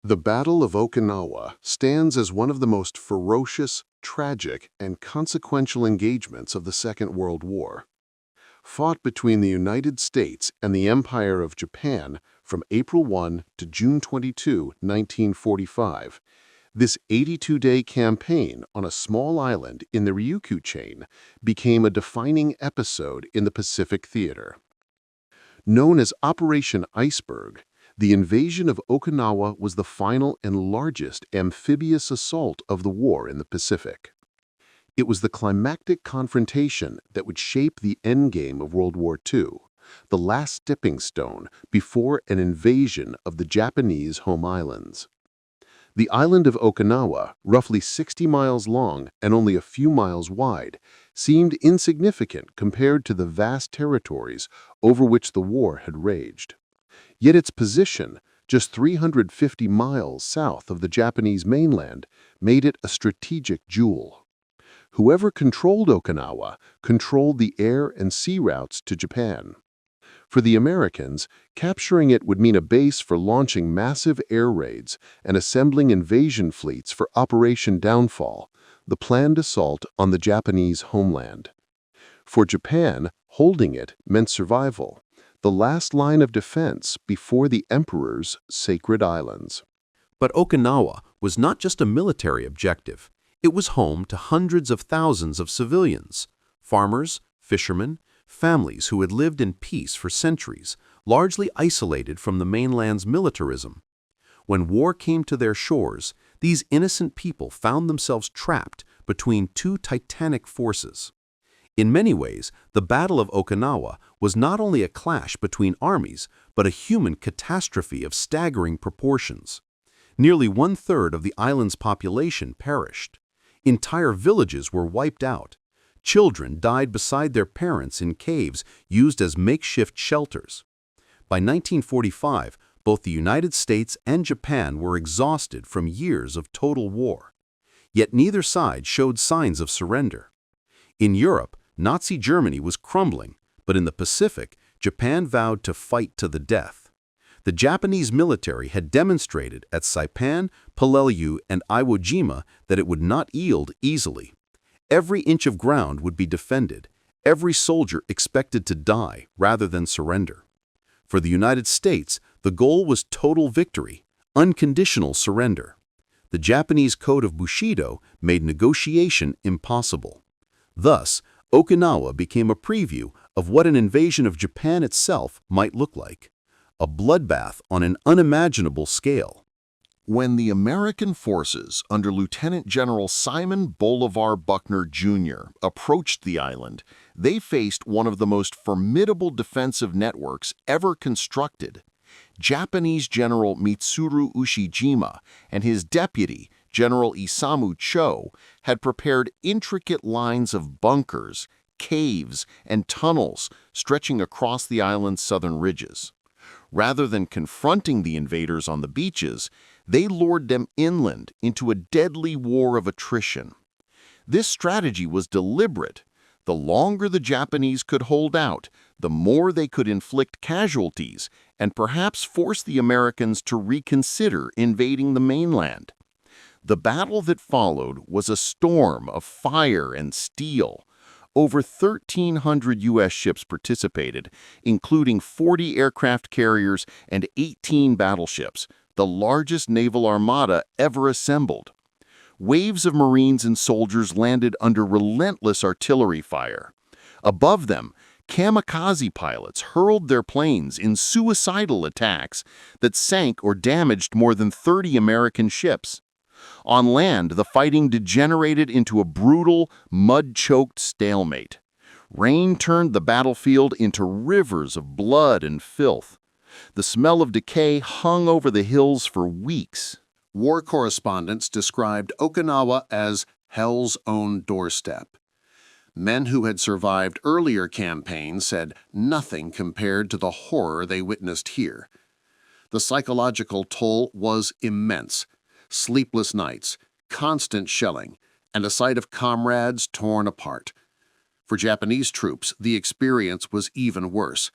The Battle of Okinawa stands as one of the most ferocious, tragic, and consequential engagements of the Second World War. Fought between the United States and the Empire of Japan from April 1 to June 22, 1945, this 82-day campaign on a small island in the Ryukyu chain became a defining episode in the Pacific theater. Known as Operation Iceberg, the invasion of Okinawa was the final and largest amphibious assault of the war in the Pacific. It was the climactic confrontation that would shape the endgame of World War II, the last stepping stone before an invasion of the Japanese home islands. The island of Okinawa, roughly 60 miles long and only a few miles wide, seemed insignificant compared to the vast territories over which the war had raged. Yet its position, just 350 miles south of the Japanese mainland, made it a strategic jewel. Whoever controlled Okinawa controlled the air and sea routes to Japan. For the Americans, capturing it would mean a base for launching massive air raids and assembling invasion fleets for Operation Downfall, the planned assault on the Japanese homeland. For Japan, holding it meant survival, the last line of defense before the Emperor's sacred islands. But Okinawa was not just a military objective. It was home to hundreds of thousands of civilians, farmers, fishermen, families who had lived in peace for centuries, largely isolated from the mainland's militarism. When war came to their shores, these innocent people found themselves trapped between two titanic forces. In many ways, the Battle of Okinawa was not only a clash between armies, but a human catastrophe of staggering proportions. Nearly one-third of the island's population perished. Entire villages were wiped out. Children died beside their parents in caves used as makeshift shelters. By 1945, both the United States and Japan were exhausted from years of total war. Yet neither side showed signs of surrender. In Europe, Nazi Germany was crumbling, but in the Pacific, Japan vowed to fight to the death. The Japanese military had demonstrated at Saipan, Peleliu, and Iwo Jima that it would not yield easily. Every inch of ground would be defended, every soldier expected to die rather than surrender. For the United States, the goal was total victory, unconditional surrender. The Japanese Code of Bushido made negotiation impossible. Thus, Okinawa became a preview of what an invasion of Japan itself might look like, a bloodbath on an unimaginable scale. When the American forces under Lieutenant General Simon Bolivar Buckner, Jr. approached the island, they faced one of the most formidable defensive networks ever constructed. Japanese General Mitsuru Ushijima and his deputy, General Isamu Cho, had prepared intricate lines of bunkers, caves, and tunnels stretching across the island's southern ridges. Rather than confronting the invaders on the beaches, they lured them inland into a deadly war of attrition. This strategy was deliberate. The longer the Japanese could hold out, the more they could inflict casualties and perhaps force the Americans to reconsider invading the mainland. The battle that followed was a storm of fire and steel. Over 1,300 U.S. ships participated, including 40 aircraft carriers and 18 battleships, the largest naval armada ever assembled. Waves of Marines and soldiers landed under relentless artillery fire. Above them, kamikaze pilots hurled their planes in suicidal attacks that sank or damaged more than 30 American ships. On land, the fighting degenerated into a brutal, mud-choked stalemate. Rain turned the battlefield into rivers of blood and filth. The smell of decay hung over the hills for weeks. War correspondents described Okinawa as hell's own doorstep. Men who had survived earlier campaigns said nothing compared to the horror they witnessed here. The psychological toll was immense. Sleepless nights, constant shelling, and a sight of comrades torn apart. For Japanese troops, the experience was even worse.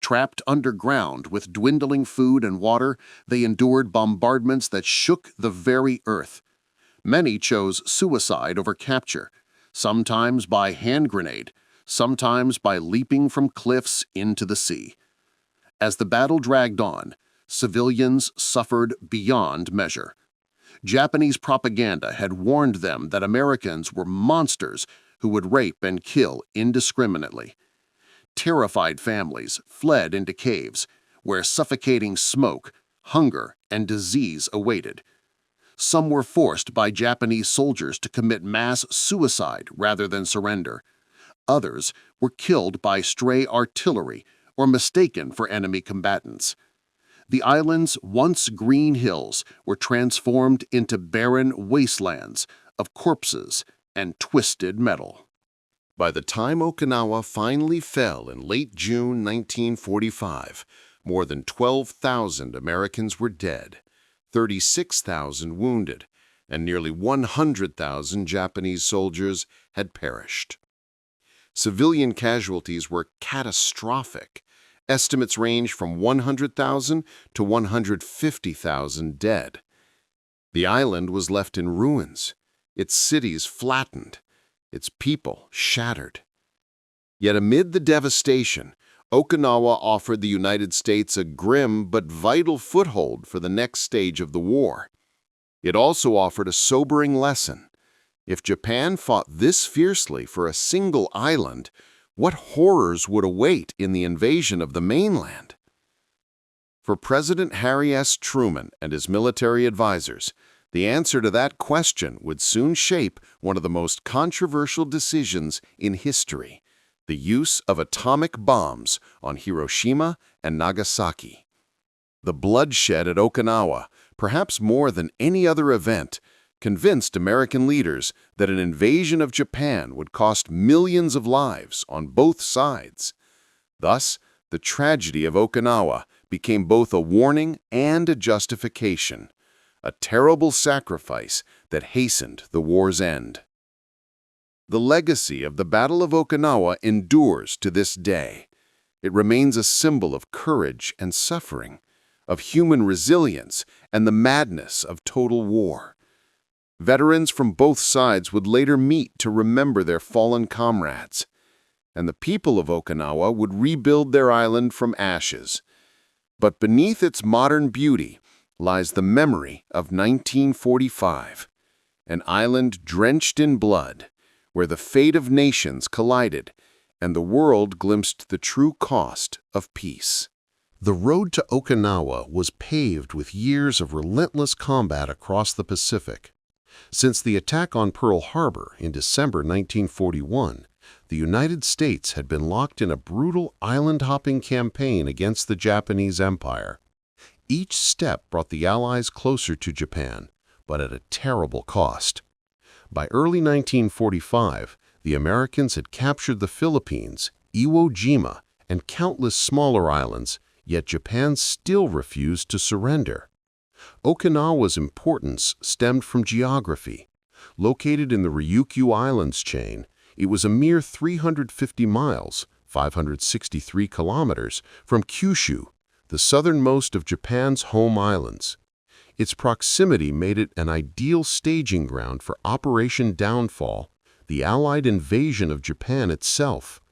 Trapped underground with dwindling food and water, they endured bombardments that shook the very earth. Many chose suicide over capture, sometimes by hand grenade, sometimes by leaping from cliffs into the sea. As the battle dragged on, civilians suffered beyond measure. Japanese propaganda had warned them that Americans were monsters who would rape and kill indiscriminately. Terrified families fled into caves where suffocating smoke, hunger, and disease awaited. Some were forced by Japanese soldiers to commit mass suicide rather than surrender. Others were killed by stray artillery or mistaken for enemy combatants. The island's once green hills were transformed into barren wastelands of corpses and twisted metal. By the time Okinawa finally fell in late June 1945, more than 12,000 Americans were dead, 36,000 wounded, and nearly 100,000 Japanese soldiers had perished. Civilian casualties were catastrophic. Estimates range from 100,000 to 150,000 dead. The island was left in ruins, its cities flattened, its people shattered. Yet amid the devastation, Okinawa offered the United States a grim but vital foothold for the next stage of the war. It also offered a sobering lesson. If Japan fought this fiercely for a single island, what horrors would await in the invasion of the mainland? For President Harry S. Truman and his military advisors, the answer to that question would soon shape one of the most controversial decisions in history: the use of atomic bombs on Hiroshima and Nagasaki. The bloodshed at Okinawa, perhaps more than any other event, convinced American leaders that an invasion of Japan would cost millions of lives on both sides. Thus, the tragedy of Okinawa became both a warning and a justification, a terrible sacrifice that hastened the war's end. The legacy of the Battle of Okinawa endures to this day. It remains a symbol of courage and suffering, of human resilience and the madness of total war. Veterans from both sides would later meet to remember their fallen comrades, and the people of Okinawa would rebuild their island from ashes. But beneath its modern beauty lies the memory of 1945, an island drenched in blood, where the fate of nations collided and the world glimpsed the true cost of peace. The road to Okinawa was paved with years of relentless combat across the Pacific. Since the attack on Pearl Harbor in December 1941, the United States had been locked in a brutal island-hopping campaign against the Japanese Empire. Each step brought the Allies closer to Japan, but at a terrible cost. By early 1945, the Americans had captured the Philippines, Iwo Jima, and countless smaller islands, yet Japan still refused to surrender. Okinawa's importance stemmed from geography. Located in the Ryukyu Islands chain, it was a mere 350 miles, 563 kilometers, from Kyushu, the southernmost of Japan's home islands. Its proximity made it an ideal staging ground for Operation Downfall, the Allied invasion of Japan itself.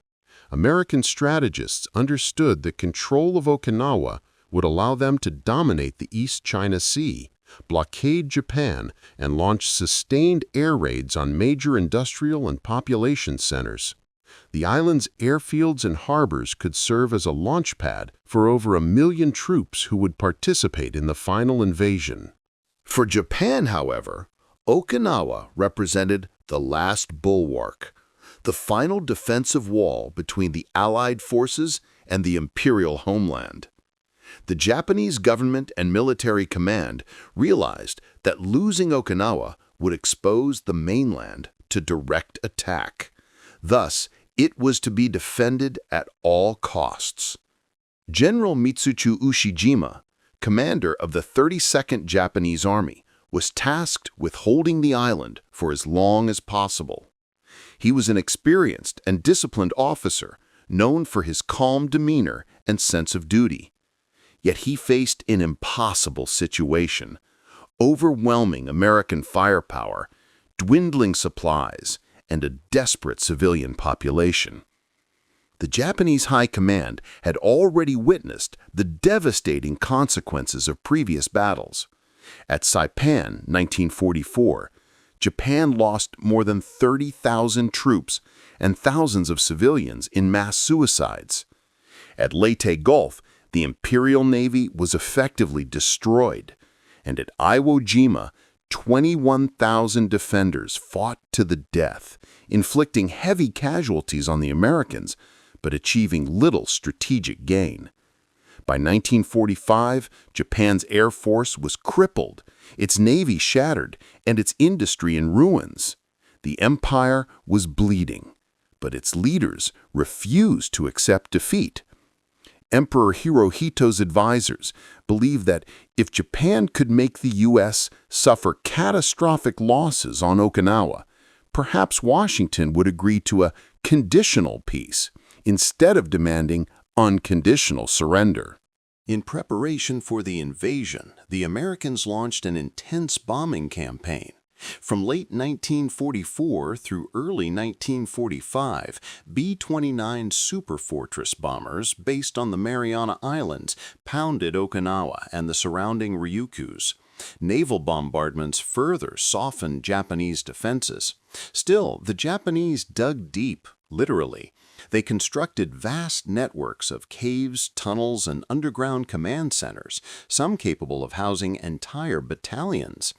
American strategists understood that control of Okinawa would allow them to dominate the East China Sea, blockade Japan, and launch sustained air raids on major industrial and population centers. The island's airfields and harbors could serve as a launchpad for over 1 million troops who would participate in the final invasion. For Japan, however, Okinawa represented the last bulwark, the final defensive wall between the Allied forces and the Imperial homeland. The Japanese government and military command realized that losing Okinawa would expose the mainland to direct attack. Thus, it was to be defended at all costs. General Mitsuchu Ushijima, commander of the 32nd Japanese Army, was tasked with holding the island for as long as possible. He was an experienced and disciplined officer, known for his calm demeanor and sense of duty. Yet he faced an impossible situation: overwhelming American firepower, dwindling supplies, and a desperate civilian population. The Japanese High Command had already witnessed the devastating consequences of previous battles. At Saipan, 1944, Japan lost more than 30,000 troops and thousands of civilians in mass suicides. At Leyte Gulf, the Imperial Navy was effectively destroyed, and at Iwo Jima, 21,000 defenders fought to the death, inflicting heavy casualties on the Americans, but achieving little strategic gain. By 1945, Japan's air force was crippled, its navy shattered, and its industry in ruins. The empire was bleeding, but its leaders refused to accept defeat. Emperor Hirohito's advisors believed that if Japan could make the U.S. suffer catastrophic losses on Okinawa, perhaps Washington would agree to a conditional peace instead of demanding unconditional surrender. In preparation for the invasion, the Americans launched an intense bombing campaign. From late 1944 through early 1945, B-29 Superfortress bombers based on the Mariana Islands pounded Okinawa and the surrounding Ryukyus. Naval bombardments further softened Japanese defenses. Still, the Japanese dug deep, literally. They constructed vast networks of caves, tunnels, and underground command centers, some capable of housing entire battalions.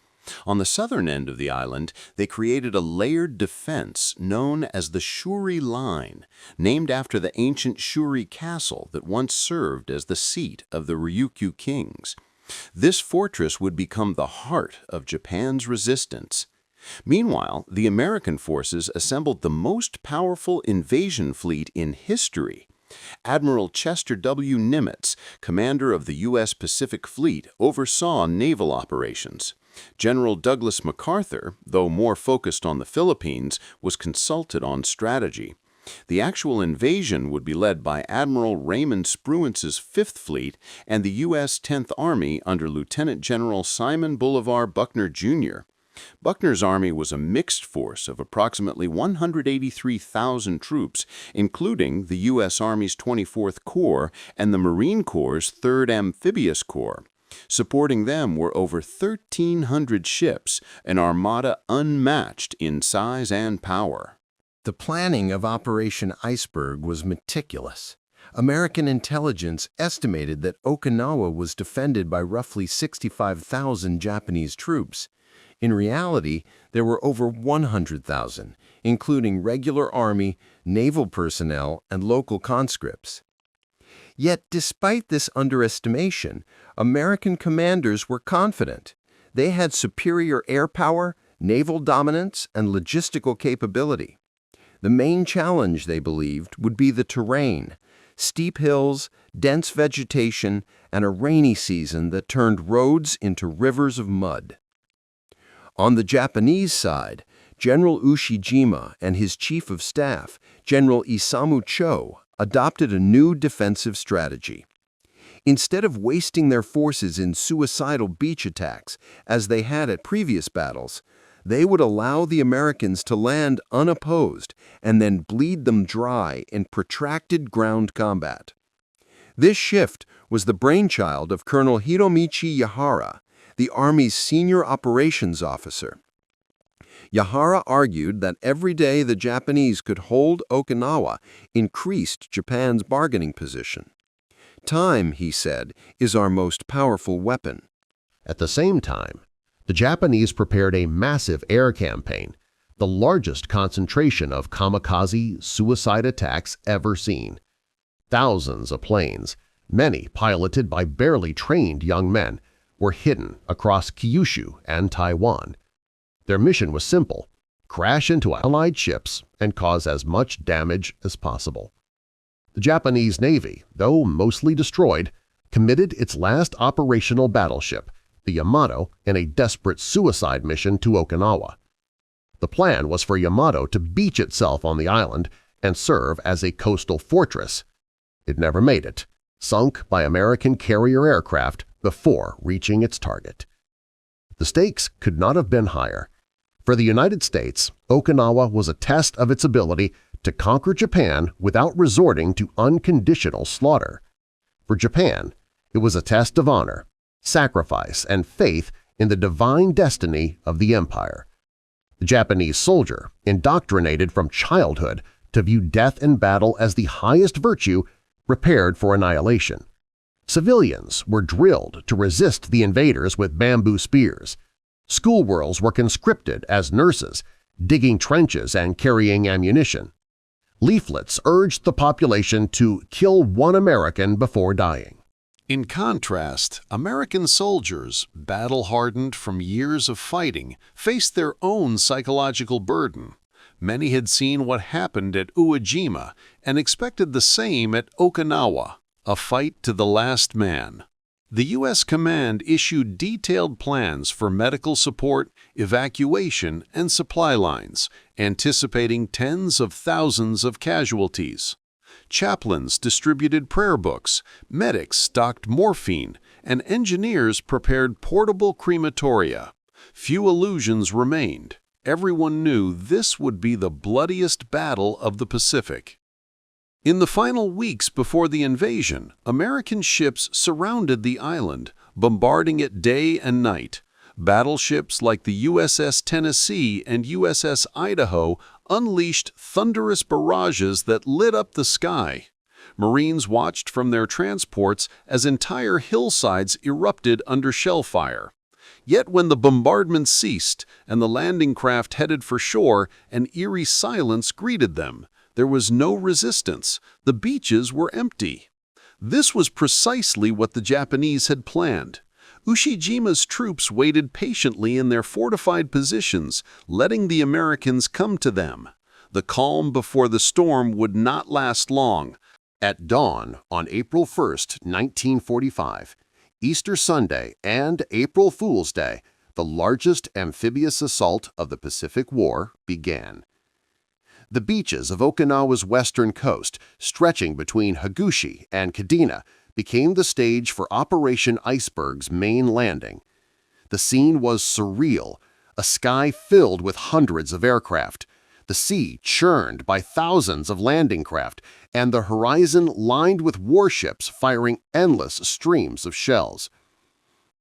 On the southern end of the island, they created a layered defense known as the Shuri Line, named after the ancient Shuri Castle that once served as the seat of the Ryukyu kings. This fortress would become the heart of Japan's resistance. Meanwhile, the American forces assembled the most powerful invasion fleet in history. Admiral Chester W. Nimitz, commander of the U.S. Pacific Fleet, oversaw naval operations. General Douglas MacArthur, though more focused on the Philippines, was consulted on strategy. The actual invasion would be led by Admiral Raymond Spruance's Fifth Fleet and the U.S. 10th Army under Lieutenant General Simon Bolivar Buckner, Jr. Buckner's army was a mixed force of approximately 183,000 troops, including the U.S. Army's 24th Corps and the Marine Corps' 3rd Amphibious Corps. Supporting them were over 1,300 ships, an armada unmatched in size and power. The planning of Operation Iceberg was meticulous. American intelligence estimated that Okinawa was defended by roughly 65,000 Japanese troops. In reality, there were over 100,000, including regular Army, naval personnel, and local conscripts. Yet, despite this underestimation, American commanders were confident. They had superior air power, naval dominance, and logistical capability. The main challenge, they believed, would be the terrain: steep hills, dense vegetation, and a rainy season that turned roads into rivers of mud. On the Japanese side, General Ushijima and his chief of staff, General Isamu Cho, adopted a new defensive strategy. Instead of wasting their forces in suicidal beach attacks, as they had at previous battles, they would allow the Americans to land unopposed and then bleed them dry in protracted ground combat. This shift was the brainchild of Colonel Hiromichi Yahara, the Army's senior operations officer. Yahara argued that every day the Japanese could hold Okinawa increased Japan's bargaining position. Time, he said, is our most powerful weapon. At the same time, the Japanese prepared a massive air campaign, the largest concentration of kamikaze suicide attacks ever seen. Thousands of planes, many piloted by barely trained young men, were hidden across Kyushu and Taiwan. Their mission was simple: crash into Allied ships and cause as much damage as possible. The Japanese Navy, though mostly destroyed, committed its last operational battleship, the Yamato, in a desperate suicide mission to Okinawa. The plan was for Yamato to beach itself on the island, and serve as a coastal fortress. It never made it, sunk by American carrier aircraft before reaching its target. The stakes could not have been higher. For the United States, Okinawa was a test of its ability to conquer Japan without resorting to unconditional slaughter. For Japan, it was a test of honor, sacrifice, and faith in the divine destiny of the empire. The Japanese soldier, indoctrinated from childhood to view death in battle as the highest virtue, prepared for annihilation. Civilians were drilled to resist the invaders with bamboo spears. Schoolgirls were conscripted as nurses, digging trenches and carrying ammunition. Leaflets urged the population to kill one American before dying. In contrast, American soldiers, battle-hardened from years of fighting, faced their own psychological burden. Many had seen what happened at Iwo Jima and expected the same at Okinawa, a fight to the last man. The U.S. command issued detailed plans for medical support, evacuation, and supply lines, anticipating tens of thousands of casualties. Chaplains distributed prayer books, medics stocked morphine, and engineers prepared portable crematoria. Few illusions remained. Everyone knew this would be the bloodiest battle of the Pacific. In the final weeks before the invasion, American ships surrounded the island, bombarding it day and night. Battleships like the USS Tennessee and USS Idaho unleashed thunderous barrages that lit up the sky. Marines watched from their transports as entire hillsides erupted under shell fire. Yet when the bombardment ceased and the landing craft headed for shore, an eerie silence greeted them. There was no resistance. The beaches were empty. This was precisely what the Japanese had planned. Ushijima's troops waited patiently in their fortified positions, letting the Americans come to them. The calm before the storm would not last long. At dawn on April 1, 1945, Easter Sunday and April Fool's Day, the largest amphibious assault of the Pacific War began. The beaches of Okinawa's western coast, stretching between Hagushi and Kadena, became the stage for Operation Iceberg's main landing. The scene was surreal, a sky filled with hundreds of aircraft, the sea churned by thousands of landing craft, and the horizon lined with warships firing endless streams of shells.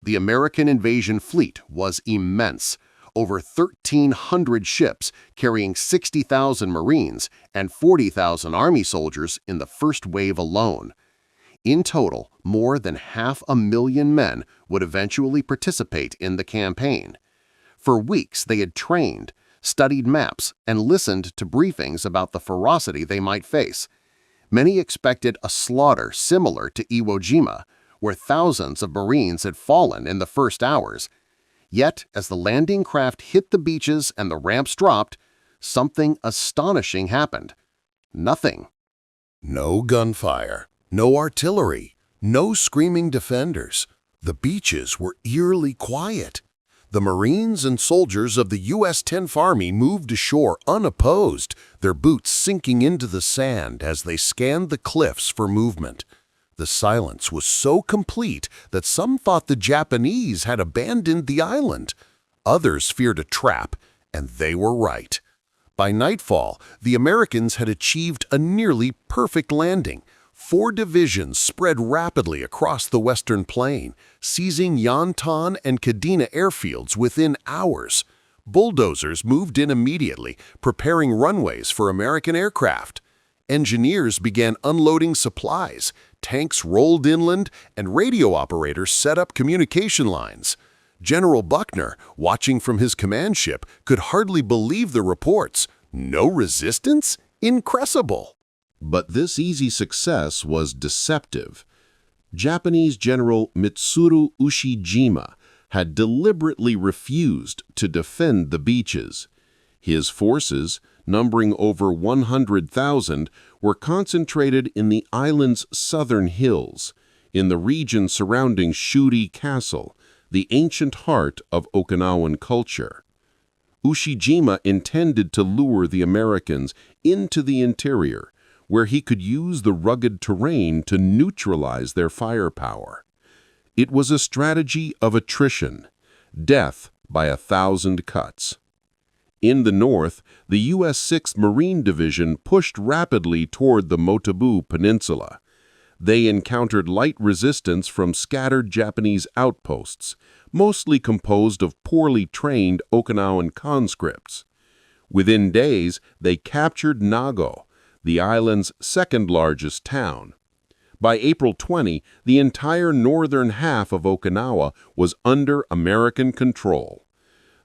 The American invasion fleet was immense, over 1,300 ships carrying 60,000 Marines and 40,000 Army soldiers in the first wave alone. In total, more than 500,000 men would eventually participate in the campaign. For weeks they had trained, studied maps, and listened to briefings about the ferocity they might face. Many expected a slaughter similar to Iwo Jima, where thousands of Marines had fallen in the first hours. Yet, as the landing craft hit the beaches and the ramps dropped, something astonishing happened. Nothing. No gunfire, no artillery, no screaming defenders. The beaches were eerily quiet. The Marines and soldiers of the U.S. 10th Army moved ashore unopposed, their boots sinking into the sand as they scanned the cliffs for movement. The silence was so complete that some thought the Japanese had abandoned the island. Others feared a trap, and they were right. By nightfall, the Americans had achieved a nearly perfect landing. 4 divisions spread rapidly across the western plain, seizing Yantan and Kadena airfields within hours. Bulldozers moved in immediately, preparing runways for American aircraft. Engineers began unloading supplies, tanks rolled inland, and radio operators set up communication lines. General Buckner, watching from his command ship, could hardly believe the reports. No resistance? Incredible! But this easy success was deceptive. Japanese General Mitsuru Ushijima had deliberately refused to defend the beaches. His forces, numbering over 100,000, were concentrated in the island's southern hills, in the region surrounding Shuri Castle, the ancient heart of Okinawan culture. Ushijima intended to lure the Americans into the interior, where he could use the rugged terrain to neutralize their firepower. It was a strategy of attrition, death by 1,000 cuts. In the north, the U.S. 6th Marine Division pushed rapidly toward the Motabu Peninsula. They encountered light resistance from scattered Japanese outposts, mostly composed of poorly trained Okinawan conscripts. Within days, they captured Nago, the island's second-largest town. By April 20, the entire northern half of Okinawa was under American control.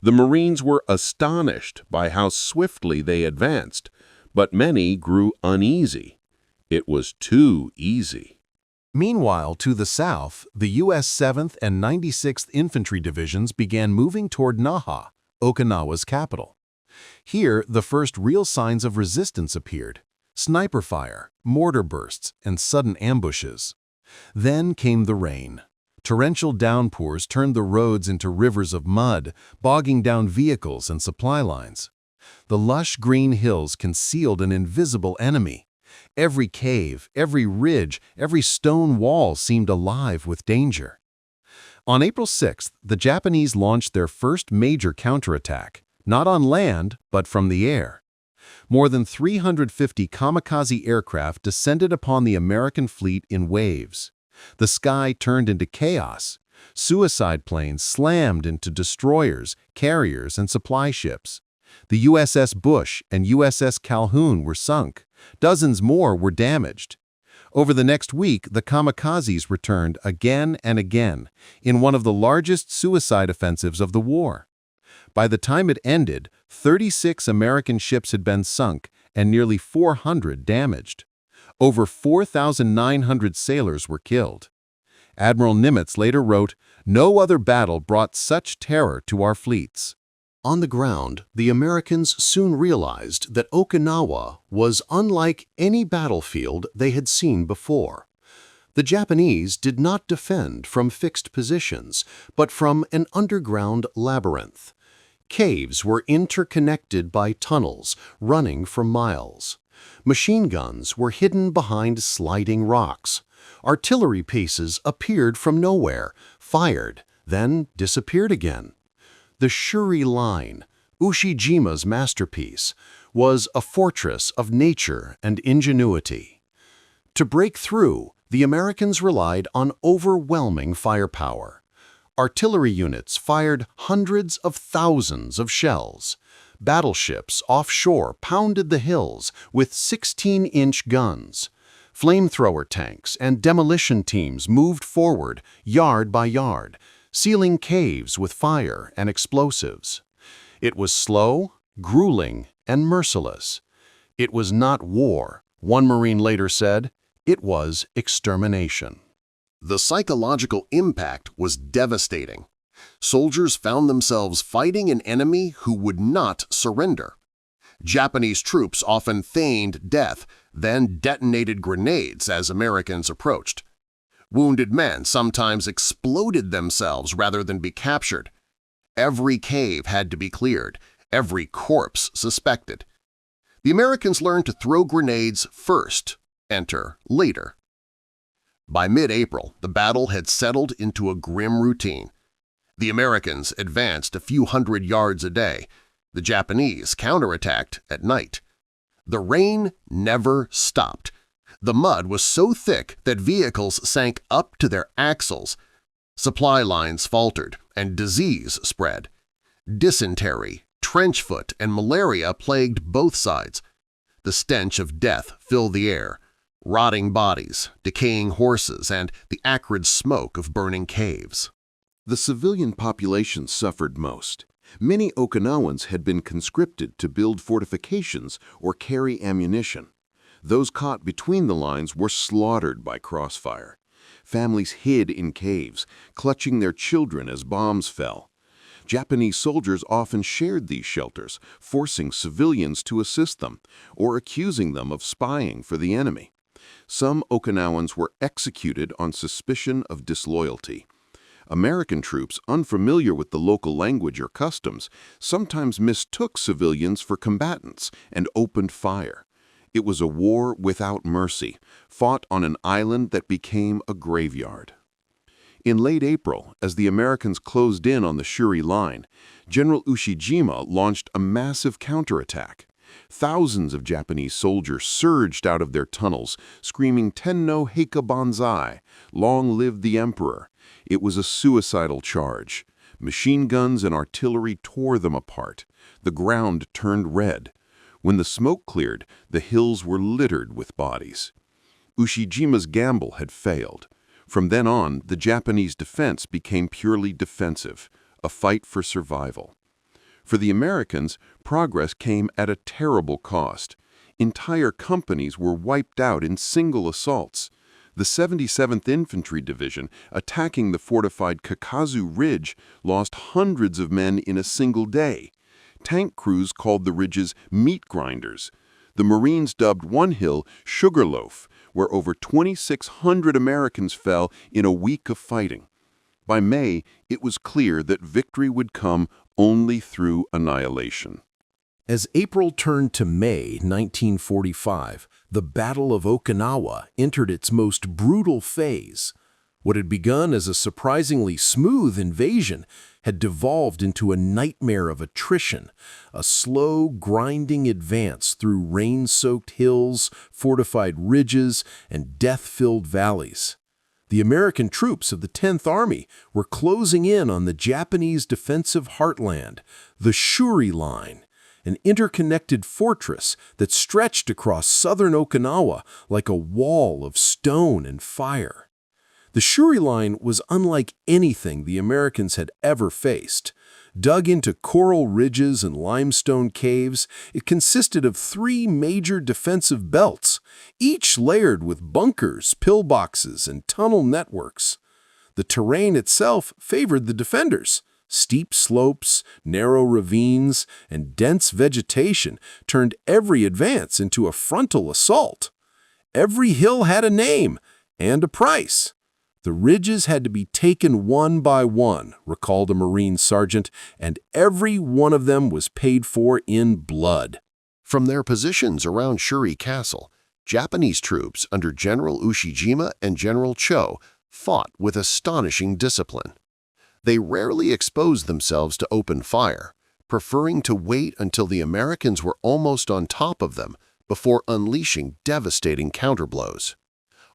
The Marines were astonished by how swiftly they advanced, but many grew uneasy. It was too easy. Meanwhile, to the south, the U.S. 7th and 96th Infantry Divisions began moving toward Naha, Okinawa's capital. Here, the first real signs of resistance appeared: sniper fire, mortar bursts, and sudden ambushes. Then came the rain. Torrential downpours turned the roads into rivers of mud, bogging down vehicles and supply lines. The lush green hills concealed an invisible enemy. Every cave, every ridge, every stone wall seemed alive with danger. On April 6th, the Japanese launched their first major counterattack, not on land, but from the air. More than 350 kamikaze aircraft descended upon the American fleet in waves. The sky turned into chaos. Suicide planes slammed into destroyers, carriers, and supply ships. The USS Bush and USS Calhoun were sunk. Dozens more were damaged. Over the next week, the kamikazes returned again and again in one of the largest suicide offensives of the war. By the time it ended, 36 American ships had been sunk and nearly 400 damaged. Over 4,900 sailors were killed. Admiral Nimitz later wrote, "No other battle brought such terror to our fleets." On the ground, the Americans soon realized that Okinawa was unlike any battlefield they had seen before. The Japanese did not defend from fixed positions, but from an underground labyrinth. Caves were interconnected by tunnels running for miles. Machine guns were hidden behind sliding rocks. Artillery pieces appeared from nowhere, fired, then disappeared again. The Shuri Line, Ushijima's masterpiece, was a fortress of nature and ingenuity. To break through, the Americans relied on overwhelming firepower. Artillery units fired hundreds of thousands of shells. Battleships offshore pounded the hills with 16-inch guns. Flamethrower tanks and demolition teams moved forward yard by yard, sealing caves with fire and explosives. It was slow, grueling, and merciless. It was not war, one Marine later said. It was extermination. The psychological impact was devastating. Soldiers found themselves fighting an enemy who would not surrender. Japanese troops often feigned death, then detonated grenades as Americans approached. Wounded men sometimes exploded themselves rather than be captured. Every cave had to be cleared, every corpse suspected. The Americans learned to throw grenades first, enter later. By mid-April, the battle had settled into a grim routine. The Americans advanced a few hundred yards a day. The Japanese counterattacked at night. The rain never stopped. The mud was so thick that vehicles sank up to their axles. Supply lines faltered and disease spread. Dysentery, trench foot, and malaria plagued both sides. The stench of death filled the air. Rotting bodies, decaying horses, and the acrid smoke of burning caves. The civilian population suffered most. Many Okinawans had been conscripted to build fortifications or carry ammunition. Those caught between the lines were slaughtered by crossfire. Families hid in caves, clutching their children as bombs fell. Japanese soldiers often shared these shelters, forcing civilians to assist them or accusing them of spying for the enemy. Some Okinawans were executed on suspicion of disloyalty. American troops, unfamiliar with the local language or customs, sometimes mistook civilians for combatants and opened fire. It was a war without mercy, fought on an island that became a graveyard. In late April, as the Americans closed in on the Shuri Line, General Ushijima launched a massive counterattack. Thousands of Japanese soldiers surged out of their tunnels, screaming "Tenno Heika Banzai," "Long live the Emperor." It was a suicidal charge. Machine guns and artillery tore them apart. The ground turned red. When the smoke cleared, the hills were littered with bodies. Ushijima's gamble had failed. From then on, the Japanese defense became purely defensive, a fight for survival. For the Americans, progress came at a terrible cost. Entire companies were wiped out in single assaults. The 77th Infantry Division, attacking the fortified Kakazu Ridge, lost hundreds of men in a single day. Tank crews called the ridges meat grinders. The Marines dubbed one hill Sugarloaf, where over 2,600 Americans fell in a week of fighting. By May, it was clear that victory would come only through annihilation. As April turned to May 1945, the Battle of Okinawa entered its most brutal phase. What had begun as a surprisingly smooth invasion had devolved into a nightmare of attrition, a slow, grinding advance through rain-soaked hills, fortified ridges, and death-filled valleys. The American troops of the 10th Army were closing in on the Japanese defensive heartland, the Shuri Line, an interconnected fortress that stretched across southern Okinawa like a wall of stone and fire. The Shuri Line was unlike anything the Americans had ever faced. Dug into coral ridges and limestone caves, it consisted of 3 major defensive belts, each layered with bunkers, pillboxes, and tunnel networks. The terrain itself favored the defenders. Steep slopes, narrow ravines, and dense vegetation turned every advance into a frontal assault. Every hill had a name and a price. The ridges had to be taken one by one, recalled a Marine sergeant, and every one of them was paid for in blood. From their positions around Shuri Castle, Japanese troops under General Ushijima and General Cho fought with astonishing discipline. They rarely exposed themselves to open fire, preferring to wait until the Americans were almost on top of them before unleashing devastating counterblows.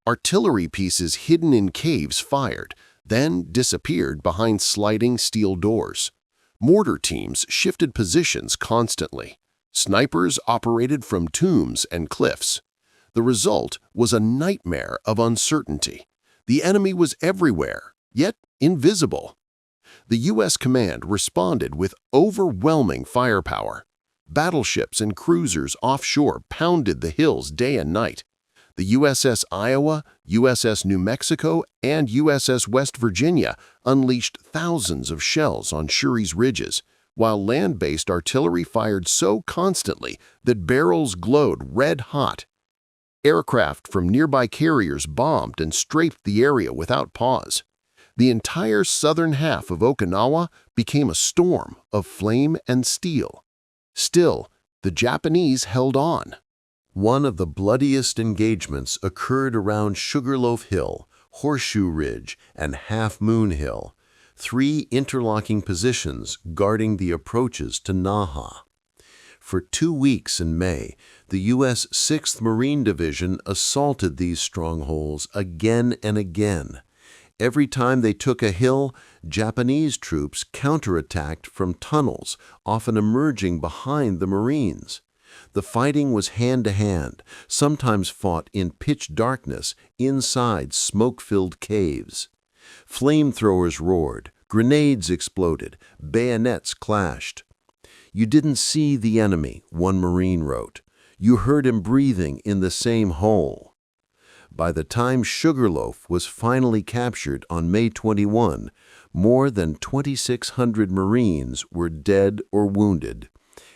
Artillery pieces hidden in caves fired, then disappeared behind sliding steel doors. Mortar teams shifted positions constantly. Snipers operated from tombs and cliffs. The result was a nightmare of uncertainty. The enemy was everywhere, yet invisible. The U.S. command responded with overwhelming firepower. Battleships and cruisers offshore pounded the hills day and night. The USS Iowa, USS New Mexico, and USS West Virginia unleashed thousands of shells on Shuri's ridges, while land-based artillery fired so constantly that barrels glowed red-hot. Aircraft from nearby carriers bombed and strafed the area without pause. The entire southern half of Okinawa became a storm of flame and steel. Still, the Japanese held on. One of the bloodiest engagements occurred around Sugarloaf Hill, Horseshoe Ridge, and Half Moon Hill, 3 interlocking positions guarding the approaches to Naha. For 2 weeks in May, the U.S. 6th Marine Division assaulted these strongholds again and again. Every time they took a hill, Japanese troops counterattacked from tunnels, often emerging behind the Marines. The fighting was hand-to-hand, sometimes fought in pitch darkness inside smoke-filled caves. Flamethrowers roared, grenades exploded, bayonets clashed. "You didn't see the enemy," one Marine wrote. "You heard him breathing in the same hole." By the time Sugarloaf was finally captured on May 21, more than 2,600 Marines were dead or wounded,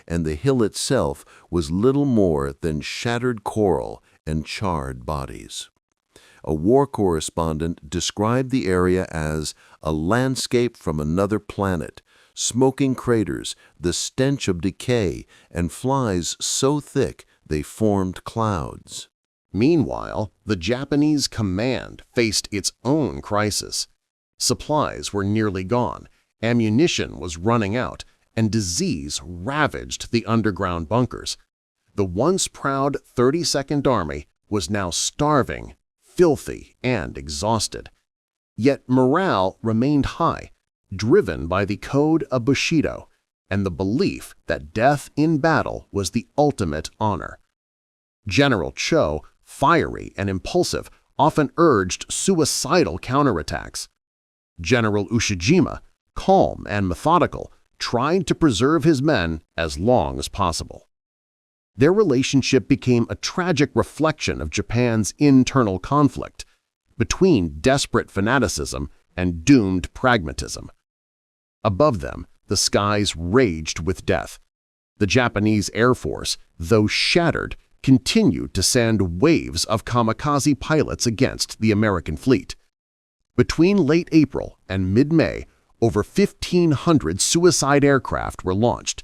and the hill itself was little more than shattered coral and charred bodies. a war correspondent described the area as a landscape from another planet, smoking craters, the stench of decay, and flies so thick they formed clouds. Meanwhile, the Japanese command faced its own crisis. Supplies were nearly gone, ammunition was running out, and disease ravaged the underground bunkers. The once proud 32nd Army was now starving, filthy, and exhausted. Yet morale remained high, driven by the code of Bushido and the belief that death in battle was the ultimate honor. General Cho, fiery and impulsive, often urged suicidal counterattacks. General Ushijima, calm and methodical, tried to preserve his men as long as possible. Their relationship became a tragic reflection of Japan's internal conflict between desperate fanaticism and doomed pragmatism. Above them, the skies raged with death. The Japanese Air Force, though shattered, continued to send waves of kamikaze pilots against the American fleet. Between late April and mid-May, over 1,500 suicide aircraft were launched.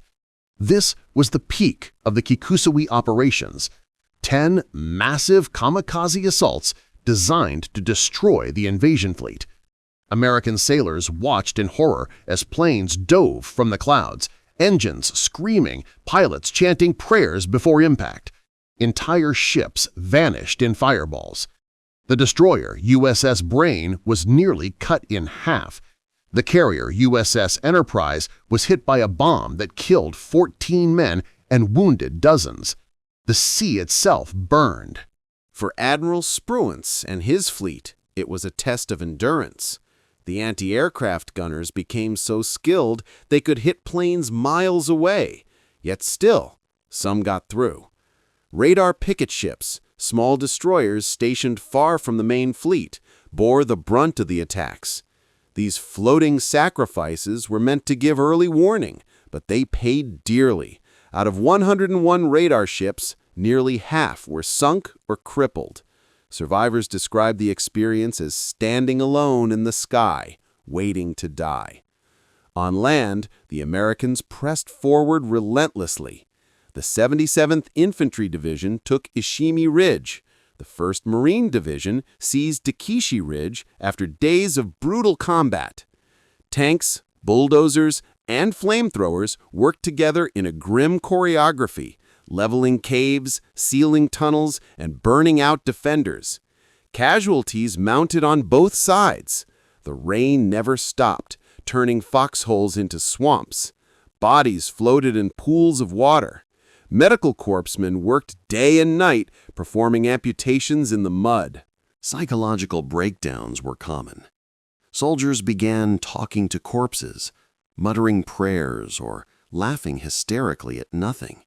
This was the peak of the Kikusui operations, 10 massive kamikaze assaults designed to destroy the invasion fleet. American sailors watched in horror as planes dove from the clouds, engines screaming, pilots chanting prayers before impact. Entire ships vanished in fireballs. The destroyer USS Brain was nearly cut in half. The carrier USS Enterprise was hit by a bomb that killed 14 men and wounded dozens. The sea itself burned. For Admiral Spruance and his fleet, it was a test of endurance. The anti-aircraft gunners became so skilled they could hit planes miles away, yet still, some got through. Radar picket ships, small destroyers stationed far from the main fleet, bore the brunt of the attacks. These floating sacrifices were meant to give early warning, but they paid dearly. Out of 101 radar ships, nearly half were sunk or crippled. Survivors described the experience as standing alone in the sky, waiting to die. On land, the Americans pressed forward relentlessly. The 77th Infantry Division took Ishimi Ridge. The 1st Marine Division seized Takeshi Ridge after days of brutal combat. Tanks, bulldozers, and flamethrowers worked together in a grim choreography, leveling caves, sealing tunnels, and burning out defenders. Casualties mounted on both sides. The rain never stopped, turning foxholes into swamps. Bodies floated in pools of water. Medical corpsmen worked day and night, performing amputations in the mud. Psychological breakdowns were common. Soldiers began talking to corpses, muttering prayers, or laughing hysterically at nothing.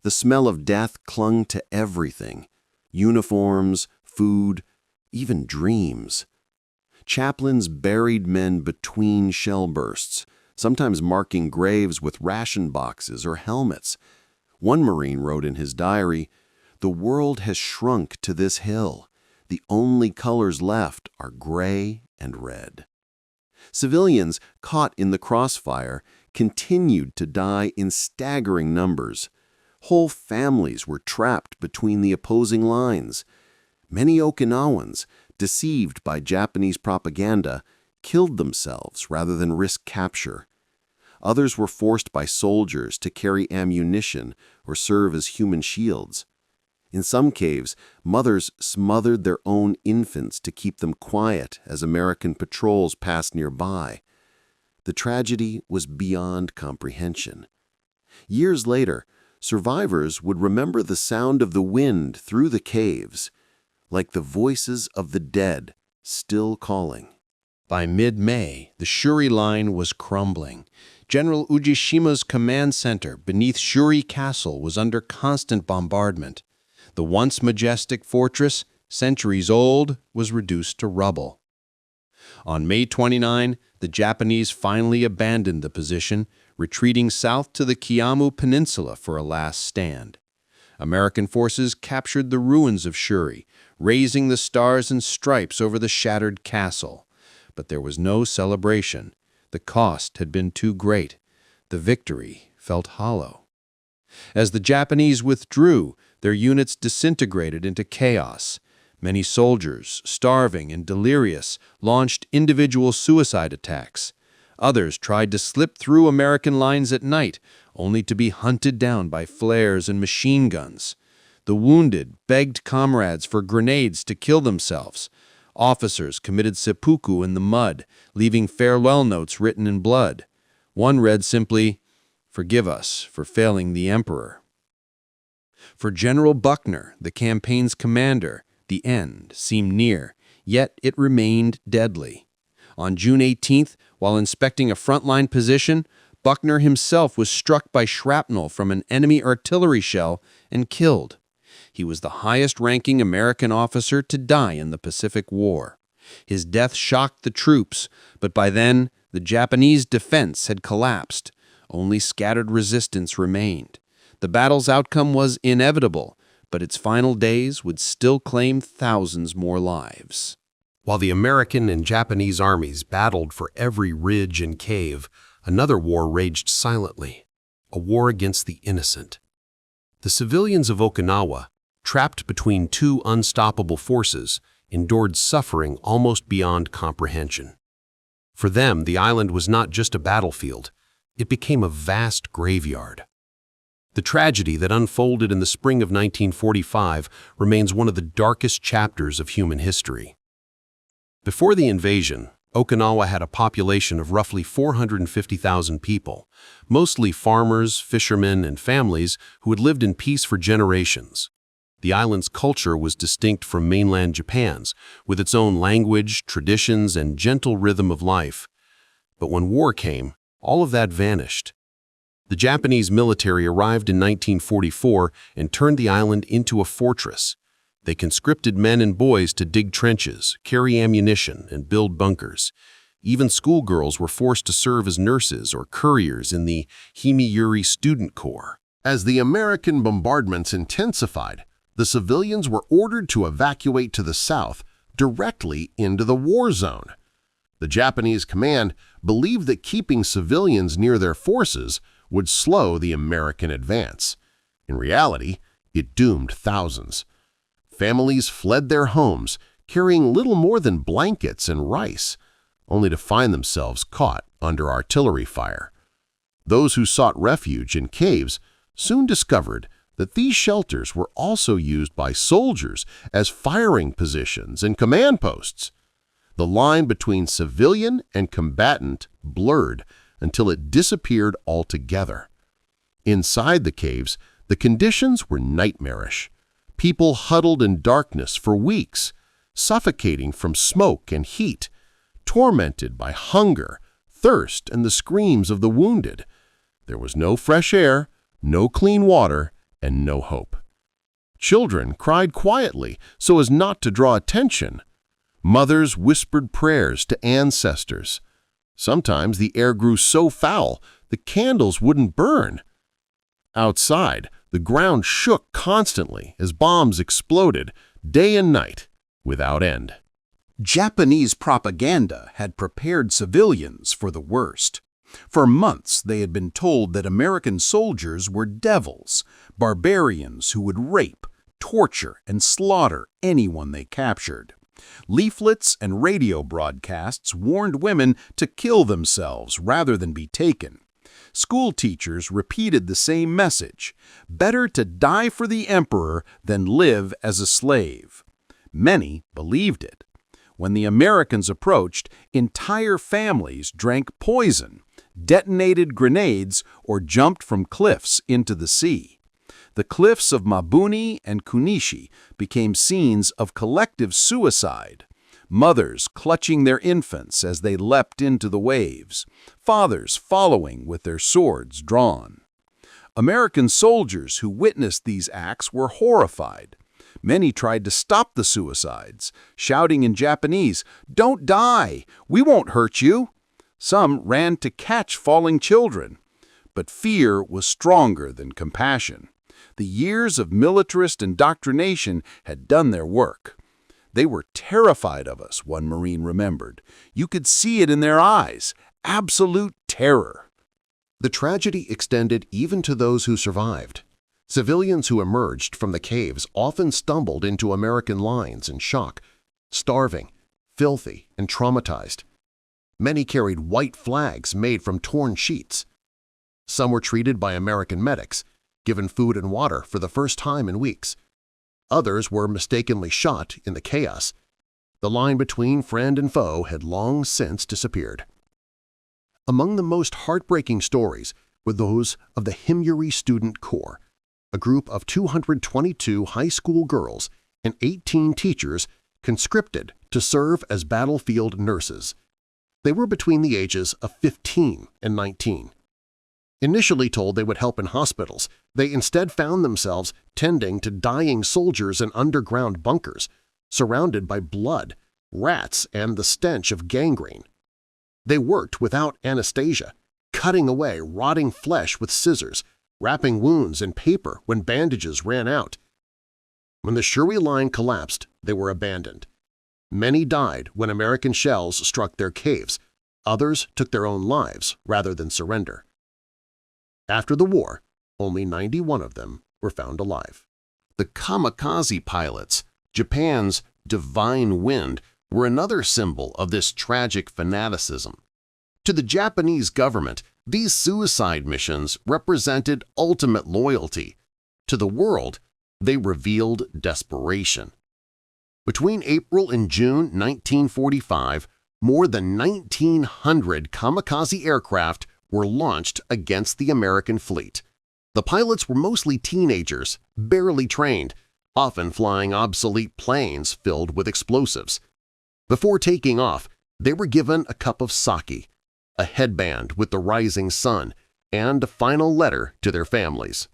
The smell of death clung to everything: uniforms, food, even dreams. Chaplains buried men between shell bursts, sometimes marking graves with ration boxes or helmets. One Marine wrote in his diary, "The world has shrunk to this hill. The only colors left are gray and red." Civilians caught in the crossfire continued to die in staggering numbers. Whole families were trapped between the opposing lines. Many Okinawans, deceived by Japanese propaganda, killed themselves rather than risk capture. Others were forced by soldiers to carry ammunition or serve as human shields. In some caves, mothers smothered their own infants to keep them quiet as American patrols passed nearby. The tragedy was beyond comprehension. Years later, survivors would remember the sound of the wind through the caves, like the voices of the dead still calling. By mid-May, the Shuri line was crumbling. General Ujishima's command center beneath Shuri Castle was under constant bombardment. The once majestic fortress, centuries old, was reduced to rubble. On May 29, the Japanese finally abandoned the position, retreating south to the Kiamu Peninsula for a last stand. American forces captured the ruins of Shuri, raising the stars and stripes over the shattered castle. But there was no celebration. The cost had been too great. The victory felt hollow. As the Japanese withdrew, their units disintegrated into chaos. Many soldiers, starving and delirious, launched individual suicide attacks. Others tried to slip through American lines at night, only to be hunted down by flares and machine guns. The wounded begged comrades for grenades to kill themselves. Officers committed seppuku in the mud, leaving farewell notes written in blood. One read simply, "Forgive us for failing the Emperor." For General Buckner, the campaign's commander, the end seemed near, yet it remained deadly. On June 18th, while inspecting a frontline position, Buckner himself was struck by shrapnel from an enemy artillery shell and killed. He was the highest-ranking American officer to die in the Pacific War. His death shocked the troops, but by then, the Japanese defense had collapsed. Only scattered resistance remained. The battle's outcome was inevitable, but its final days would still claim thousands more lives. While the American and Japanese armies battled for every ridge and cave, another war raged silently, a war against the innocent. The civilians of Okinawa, trapped between two unstoppable forces, endured suffering almost beyond comprehension. For them, the island was not just a battlefield, it became a vast graveyard. The tragedy that unfolded in the spring of 1945 remains one of the darkest chapters of human history. Before the invasion, Okinawa had a population of roughly 450,000 people, mostly farmers, fishermen, and families who had lived in peace for generations. The island's culture was distinct from mainland Japan's, with its own language, traditions, and gentle rhythm of life. But when war came, all of that vanished. The Japanese military arrived in 1944 and turned the island into a fortress. They conscripted men and boys to dig trenches, carry ammunition, and build bunkers. Even schoolgirls were forced to serve as nurses or couriers in the Himiyuri Student Corps. As the American bombardments intensified, the civilians were ordered to evacuate to the south, directly into the war zone. The Japanese command believed that keeping civilians near their forces would slow the American advance. In reality, it doomed thousands. Families fled their homes, carrying little more than blankets and rice, only to find themselves caught under artillery fire. Those who sought refuge in caves soon discovered that these shelters were also used by soldiers as firing positions and command posts. The line between civilian and combatant blurred until it disappeared altogether. Inside the caves, the conditions were nightmarish. People huddled in darkness for weeks, suffocating from smoke and heat, tormented by hunger, thirst, and the screams of the wounded. There was no fresh air, no clean water, and no hope. Children cried quietly so as not to draw attention. Mothers whispered prayers to ancestors. Sometimes the air grew so foul the candles wouldn't burn. Outside, the ground shook constantly as bombs exploded day and night without end. Japanese propaganda had prepared civilians for the worst. For months, they had been told that American soldiers were devils, barbarians who would rape, torture, and slaughter anyone they captured. Leaflets and radio broadcasts warned women to kill themselves rather than be taken. School teachers repeated the same message: better to die for the emperor than live as a slave. Many believed it. When the Americans approached, entire families drank poison, detonated grenades, or jumped from cliffs into the sea. The cliffs of Mabuni and Kunishi became scenes of collective suicide. Mothers clutching their infants as they leapt into the waves, fathers following with their swords drawn. American soldiers who witnessed these acts were horrified. Many tried to stop the suicides, shouting in Japanese, "Don't die! We won't hurt you!" Some ran to catch falling children. But fear was stronger than compassion. The years of militarist indoctrination had done their work. They were terrified of us, one Marine remembered. You could see it in their eyes. Absolute terror. The tragedy extended even to those who survived. Civilians who emerged from the caves often stumbled into American lines in shock, starving, filthy, and traumatized. Many carried white flags made from torn sheets. Some were treated by American medics, given food and water for the first time in weeks. Others were mistakenly shot in the chaos. The line between friend and foe had long since disappeared. Among the most heartbreaking stories were those of the Himyuri Student Corps, a group of 222 high school girls and 18 teachers conscripted to serve as battlefield nurses. They were between the ages of 15 and 19. Initially told they would help in hospitals, they instead found themselves tending to dying soldiers in underground bunkers, surrounded by blood, rats, and the stench of gangrene. They worked without anesthesia, cutting away rotting flesh with scissors, wrapping wounds in paper when bandages ran out. When the Shuri line collapsed, they were abandoned. Many died when American shells struck their caves. Others took their own lives rather than surrender. After the war, only 91 of them were found alive. The kamikaze pilots, Japan's divine wind, were another symbol of this tragic fanaticism. To the Japanese government, these suicide missions represented ultimate loyalty. To the world, they revealed desperation. Between April and June 1945, more than 1,900 kamikaze aircraft were launched against the American fleet. The pilots were mostly teenagers, barely trained, often flying obsolete planes filled with explosives. Before taking off, they were given a cup of sake, a headband with the rising sun, and a final letter to their families.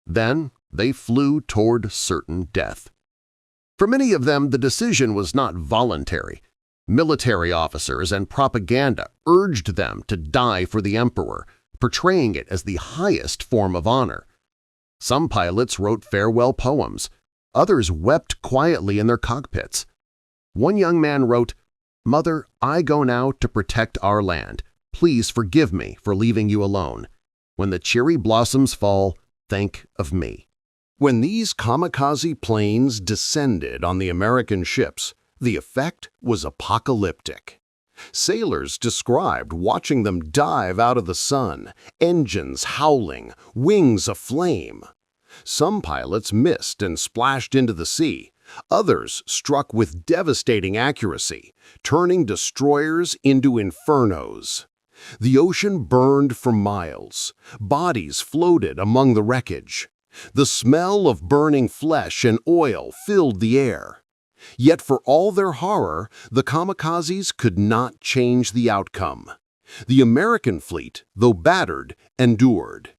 Then they flew toward certain death. For many of them, the decision was not voluntary. Military officers and propaganda urged them to die for the emperor, portraying it as the highest form of honor. Some pilots wrote farewell poems. Others wept quietly in their cockpits. One young man wrote, "Mother, I go now to protect our land. Please forgive me for leaving you alone. When the cherry blossoms fall, think of me." When these kamikaze planes descended on the American ships, the effect was apocalyptic. Sailors described watching them dive out of the sun, engines howling, wings aflame. Some pilots missed and splashed into the sea. Others struck with devastating accuracy, turning destroyers into infernos. The ocean burned for miles. Bodies floated among the wreckage. The smell of burning flesh and oil filled the air. Yet for all their horror, the kamikazes could not change the outcome. The American fleet, though battered, endured.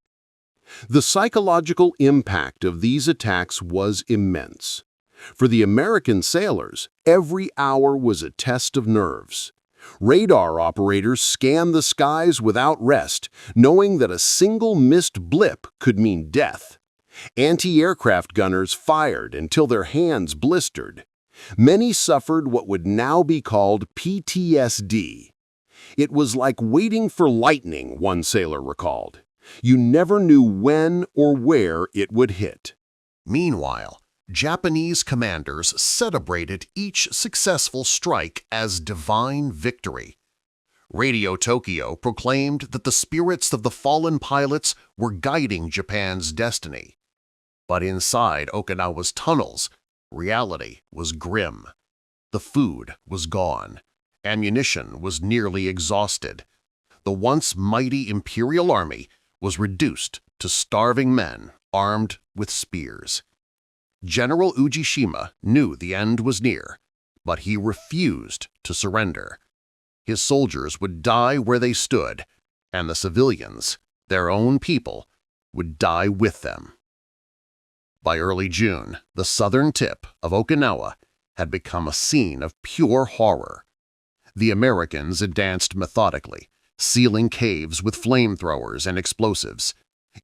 The psychological impact of these attacks was immense. For the American sailors, every hour was a test of nerves. Radar operators scanned the skies without rest, knowing that a single missed blip could mean death. Anti-aircraft gunners fired until their hands blistered. Many suffered what would now be called PTSD. It was like waiting for lightning, one sailor recalled. You never knew when or where it would hit. Meanwhile, Japanese commanders celebrated each successful strike as divine victory. Radio Tokyo proclaimed that the spirits of the fallen pilots were guiding Japan's destiny. But inside Okinawa's tunnels, reality was grim. The food was gone. Ammunition was nearly exhausted. The once mighty Imperial Army was reduced to starving men armed with spears. General Ujishima knew the end was near, but he refused to surrender. His soldiers would die where they stood, and the civilians, their own people, would die with them. By early June, the southern tip of Okinawa had become a scene of pure horror. The Americans advanced methodically, sealing caves with flamethrowers and explosives.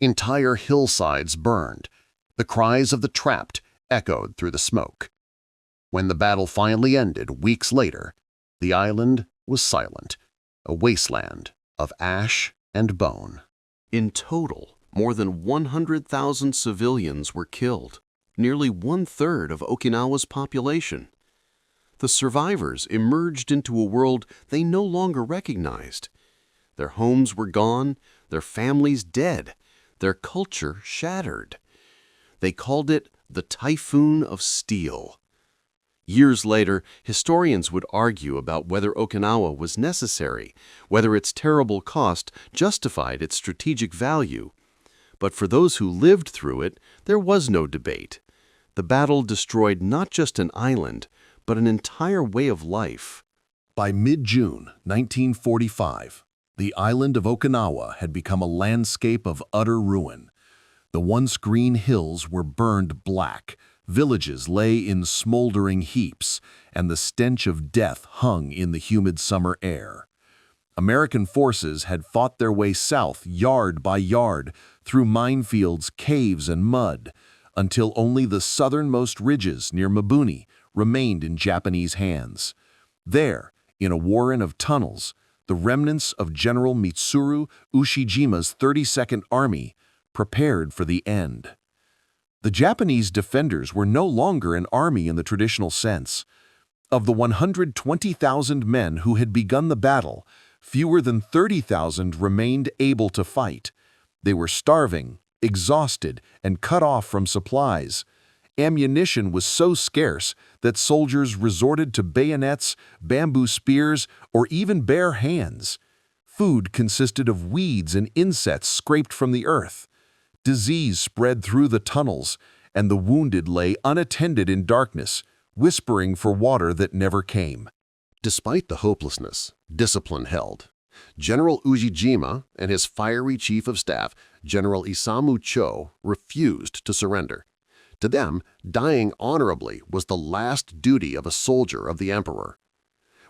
Entire hillsides burned. The cries of the trapped echoed through the smoke. When the battle finally ended weeks later, the island was silent, a wasteland of ash and bone. In total, more than 100,000 civilians were killed, nearly one-third of Okinawa's population. The survivors emerged into a world they no longer recognized. Their homes were gone, their families dead, their culture shattered. They called it the Typhoon of Steel. Years later, historians would argue about whether Okinawa was necessary, whether its terrible cost justified its strategic value. But for those who lived through it, there was no debate. The battle destroyed not just an island, but an entire way of life. By mid-June 1945, the island of Okinawa had become a landscape of utter ruin. The once green hills were burned black, villages lay in smoldering heaps, and the stench of death hung in the humid summer air. American forces had fought their way south yard by yard, through minefields, caves, and mud, until only the southernmost ridges near Mabuni remained in Japanese hands. There, in a warren of tunnels, the remnants of General Mitsuru Ushijima's 32nd Army prepared for the end. The Japanese defenders were no longer an army in the traditional sense. Of the 120,000 men who had begun the battle, fewer than 30,000 remained able to fight. They were starving, exhausted, and cut off from supplies. Ammunition was so scarce that soldiers resorted to bayonets, bamboo spears, or even bare hands. Food consisted of weeds and insects scraped from the earth. Disease spread through the tunnels, and the wounded lay unattended in darkness, whispering for water that never came. Despite the hopelessness, discipline held. General Ujijima and his fiery chief of staff, General Isamu Cho, refused to surrender. To them, dying honorably was the last duty of a soldier of the emperor.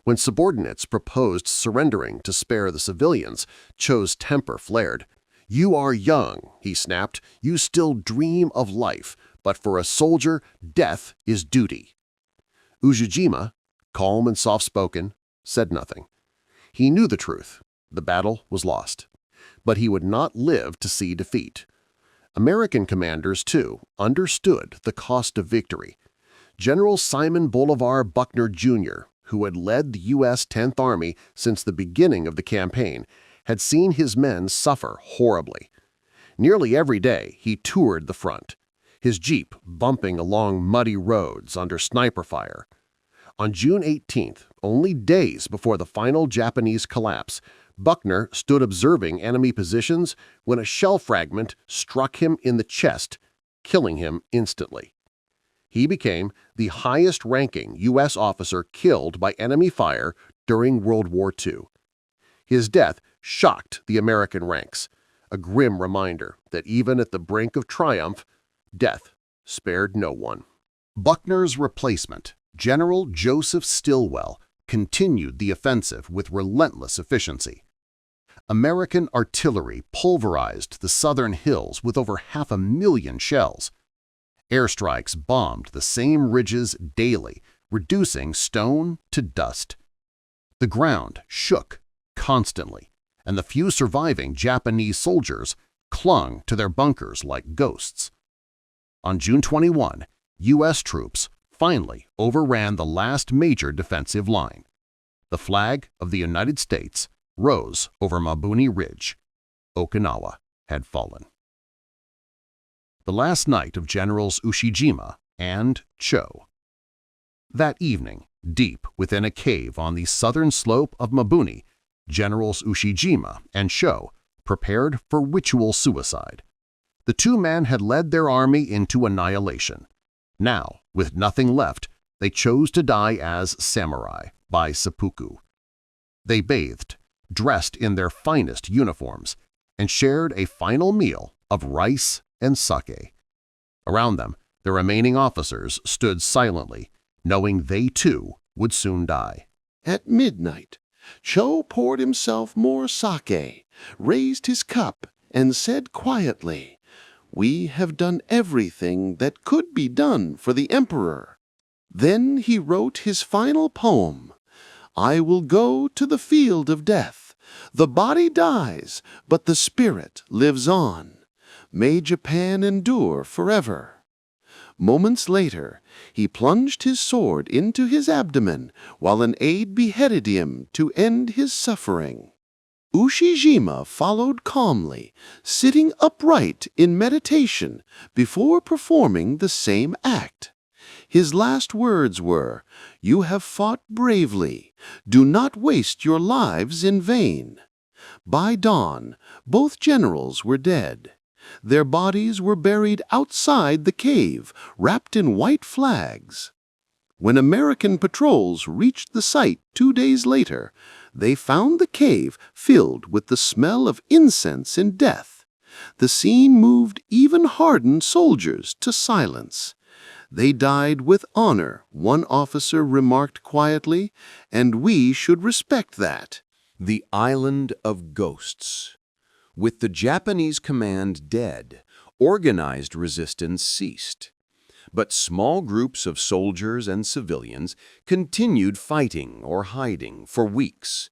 When subordinates proposed surrendering to spare the civilians, Cho's temper flared. "You are young," he snapped. "You still dream of life, but for a soldier, death is duty." Ujijima, calm and soft-spoken, said nothing. He knew the truth. The battle was lost. But he would not live to see defeat. American commanders, too, understood the cost of victory. General Simon Bolivar Buckner, Jr., who had led the U.S. 10th Army since the beginning of the campaign, had seen his men suffer horribly. Nearly every day he toured the front, his jeep bumping along muddy roads under sniper fire. On June 18th, only days before the final Japanese collapse, Buckner stood observing enemy positions when a shell fragment struck him in the chest, killing him instantly. He became the highest-ranking U.S. officer killed by enemy fire during World War II. His death shocked the American ranks, a grim reminder that even at the brink of triumph, death spared no one. Buckner's replacement, General Joseph Stilwell, continued the offensive with relentless efficiency. American artillery pulverized the southern hills with over 500,000 shells. Airstrikes bombed the same ridges daily, reducing stone to dust. The ground shook constantly, and the few surviving Japanese soldiers clung to their bunkers like ghosts. On June 21, U.S. troops finally overran the last major defensive line. The flag of the United States rose over Mabuni Ridge. Okinawa had fallen. The last night of Generals Ushijima and Cho. That evening, deep within a cave on the southern slope of Mabuni, Generals Ushijima and Cho prepared for ritual suicide. The two men had led their army into annihilation. Now, with nothing left, they chose to die as samurai by seppuku. They bathed, dressed in their finest uniforms, and shared a final meal of rice and sake. Around them, the remaining officers stood silently, knowing they too would soon die. At midnight, Cho poured himself more sake, raised his cup, and said quietly, We have done everything that could be done for the emperor." Then he wrote his final poem, "I will go to the field of death. The body dies, but the spirit lives on. May Japan endure forever." Moments later, he plunged his sword into his abdomen while an aide beheaded him to end his suffering. Ushijima followed calmly, sitting upright in meditation before performing the same act. His last words were, "You have fought bravely. Do not waste your lives in vain." By dawn, both generals were dead. Their bodies were buried outside the cave, wrapped in white flags. When American patrols reached the site 2 days later, they found the cave filled with the smell of incense and death. The scene moved even hardened soldiers to silence. "They died with honor," one officer remarked quietly, "and we should respect that." The Island of Ghosts. With the Japanese command dead, organized resistance ceased. But small groups of soldiers and civilians continued fighting or hiding for weeks,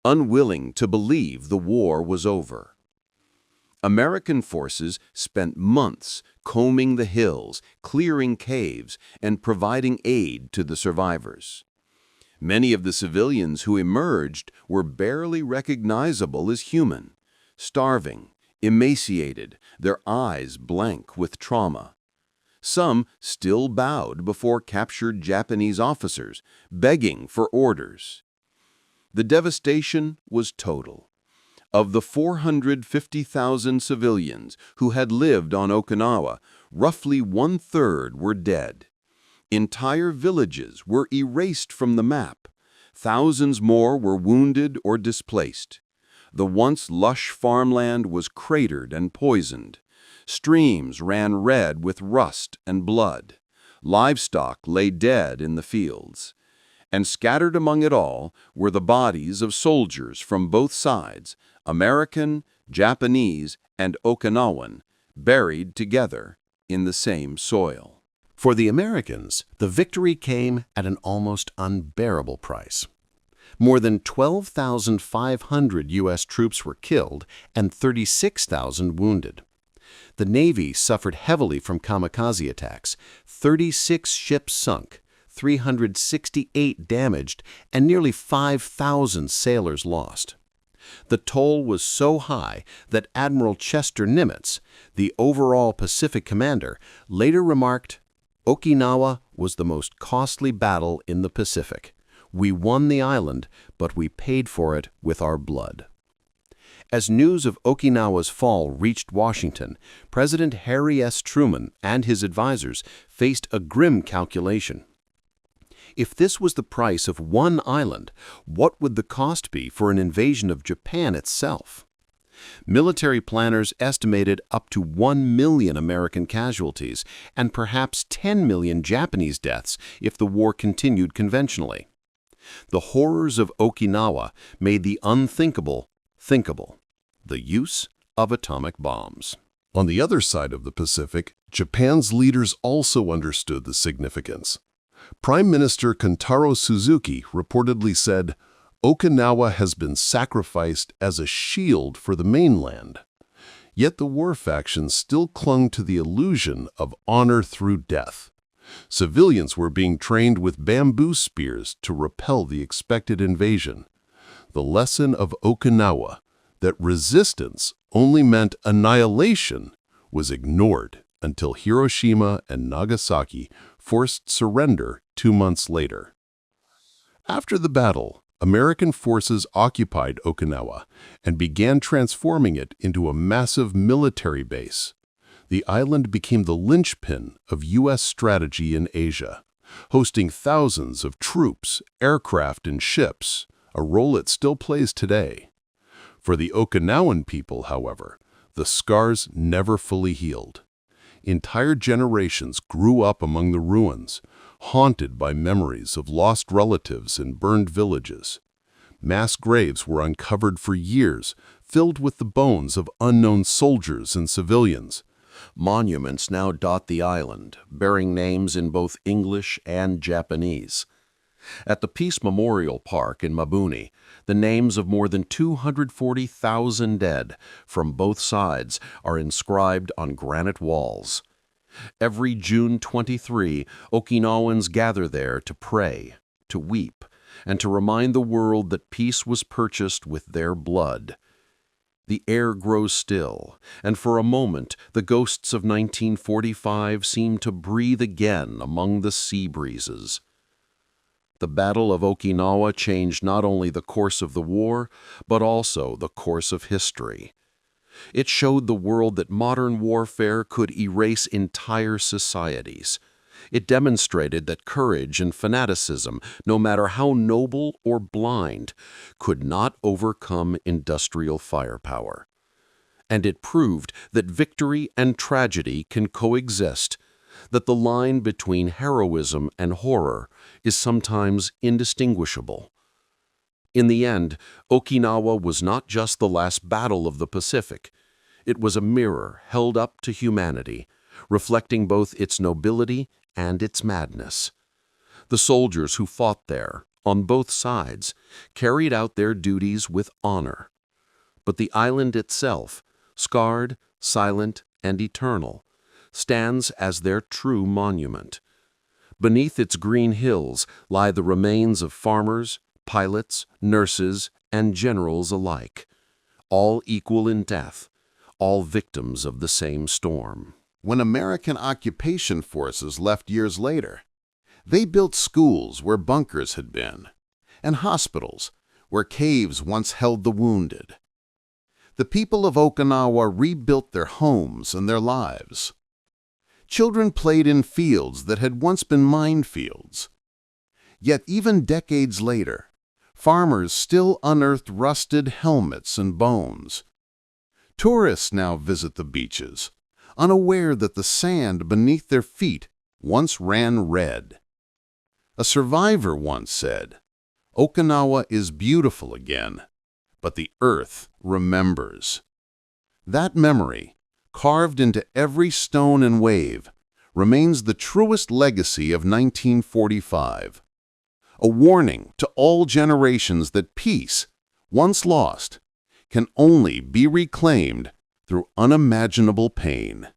unwilling to believe the war was over. American forces spent months combing the hills, clearing caves, and providing aid to the survivors. Many of the civilians who emerged were barely recognizable as human, starving, emaciated, their eyes blank with trauma. Some still bowed before captured Japanese officers, begging for orders. The devastation was total. Of the 450,000 civilians who had lived on Okinawa, roughly 1/3 were dead. Entire villages were erased from the map. Thousands more were wounded or displaced. The once lush farmland was cratered and poisoned. Streams ran red with rust and blood. Livestock lay dead in the fields. And scattered among it all were the bodies of soldiers from both sides, American, Japanese, and Okinawan, buried together in the same soil. For the Americans, the victory came at an almost unbearable price. More than 12,500 U.S. troops were killed and 36,000 wounded. The Navy suffered heavily from kamikaze attacks. 36 ships sunk, 368 damaged, and nearly 5,000 sailors lost. The toll was so high that Admiral Chester Nimitz, the overall Pacific commander, later remarked, "Okinawa was the most costly battle in the Pacific. We won the island, but we paid for it with our blood." As news of Okinawa's fall reached Washington, President Harry S. Truman and his advisors faced a grim calculation. If this was the price of one island, what would the cost be for an invasion of Japan itself? Military planners estimated up to 1 million American casualties and perhaps 10 million Japanese deaths if the war continued conventionally. The horrors of Okinawa made the unthinkable thinkable: the use of atomic bombs. On the other side of the Pacific, Japan's leaders also understood the significance. Prime Minister Kentaro Suzuki reportedly said, "Okinawa has been sacrificed as a shield for the mainland." Yet the war factions still clung to the illusion of honor through death. Civilians were being trained with bamboo spears to repel the expected invasion. The lesson of Okinawa, that resistance only meant annihilation, was ignored until Hiroshima and Nagasaki forced surrender 2 months later. After the battle, American forces occupied Okinawa and began transforming it into a massive military base. The island became the linchpin of U.S. strategy in Asia, hosting thousands of troops, aircraft, and ships, a role it still plays today. For the Okinawan people, however, the scars never fully healed. Entire generations grew up among the ruins, haunted by memories of lost relatives and burned villages. Mass graves were uncovered for years, filled with the bones of unknown soldiers and civilians. Monuments now dot the island, bearing names in both English and Japanese. At the Peace Memorial Park in Mabuni, the names of more than 240,000 dead from both sides are inscribed on granite walls. Every June 23, Okinawans gather there to pray, to weep, and to remind the world that peace was purchased with their blood. The air grows still, and for a moment the ghosts of 1945 seem to breathe again among the sea breezes. The Battle of Okinawa changed not only the course of the war, but also the course of history. It showed the world that modern warfare could erase entire societies. It demonstrated that courage and fanaticism, no matter how noble or blind, could not overcome industrial firepower. And it proved that victory and tragedy can coexist, that the line between heroism and horror is sometimes indistinguishable. In the end, Okinawa was not just the last battle of the Pacific. It was a mirror held up to humanity, reflecting both its nobility and its madness. The soldiers who fought there, on both sides, carried out their duties with honor. But the island itself, scarred, silent, and eternal, stands as their true monument. Beneath its green hills lie the remains of farmers, pilots, nurses, and generals alike, all equal in death, all victims of the same storm. When American occupation forces left years later, they built schools where bunkers had been, and hospitals where caves once held the wounded. The people of Okinawa rebuilt their homes and their lives. Children played in fields that had once been minefields. Yet even decades later, farmers still unearthed rusted helmets and bones. Tourists now visit the beaches, unaware that the sand beneath their feet once ran red. A survivor once said, "Okinawa is beautiful again, but the earth remembers." That memory, carved into every stone and wave, remains the truest legacy of 1945. A warning to all generations that peace, once lost, can only be reclaimed through unimaginable pain.